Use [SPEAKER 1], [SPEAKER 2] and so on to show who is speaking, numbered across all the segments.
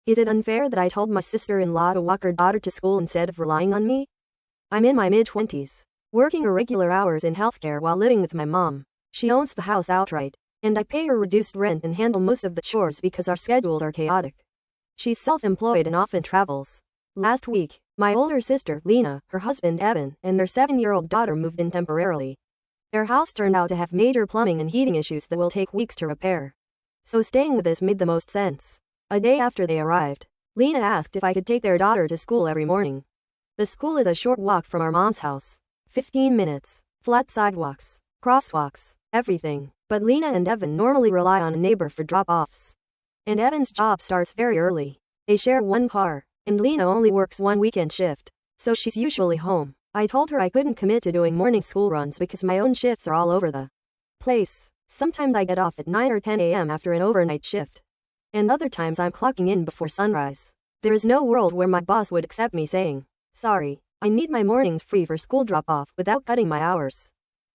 [SPEAKER 1] Is it unfair that I told my sister-in-law to walk her daughter to school instead of relying on me? I'm in my mid-20s, working irregular hours in healthcare while living with my mom. She owns the house outright, and I pay her reduced rent and handle most of the chores because our schedules are chaotic. She's self-employed and often travels. Last week, my older sister, Lena, her husband, Evan, and their 7-year-old daughter moved in temporarily. Their house turned out to have major plumbing and heating issues that will take weeks to repair. So staying with us made the most sense. A day after they arrived, Lena asked if I could take their daughter to school every morning. The school is a short walk from our mom's house. 15 minutes, flat sidewalks, crosswalks, everything. But Lena and Evan normally rely on a neighbor for drop-offs. And Evan's job starts very early. They share one car, and Lena only works one weekend shift, so she's usually home. I told her I couldn't commit to doing morning school runs because my own shifts are all over the place. Sometimes I get off at 9 or 10 a.m. after an overnight shift. And other times I'm clocking in before sunrise. There is no world where my boss would accept me saying, "Sorry, I need my mornings free for school drop-off," without cutting my hours.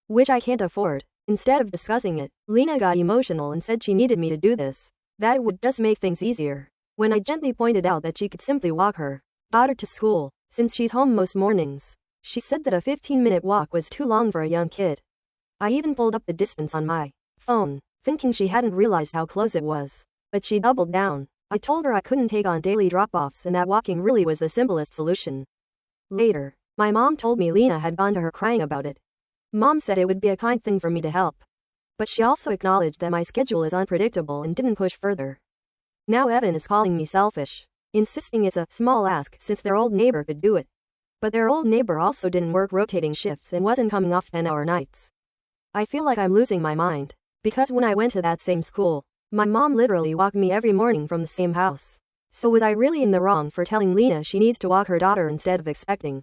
[SPEAKER 1] Which I can't afford. Instead of discussing it, Lena got emotional and said she needed me to do this. That it would just make things easier. When I gently pointed out that she could simply walk her daughter to school, since she's home most mornings, she said that a 15-minute walk was too long for a young kid. I even pulled up the distance on my phone, thinking she hadn't realized how close it was. But she doubled down. I told her I couldn't take on daily drop-offs and that walking really was the simplest solution. Later, my mom told me Lena had gone to her crying about it. Mom said it would be a kind thing for me to help. But she also acknowledged that my schedule is unpredictable and didn't push further. Now Evan is calling me selfish, insisting it's a small ask since their old neighbor could do it. But their old neighbor also didn't work rotating shifts and wasn't coming off 10-hour nights. I feel like I'm losing my mind, because when I went to that same school, my mom literally walked me every morning from the same house. So was I really in the wrong for telling Lena she needs to walk her daughter instead of expecting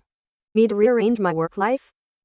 [SPEAKER 1] me to rearrange my work life?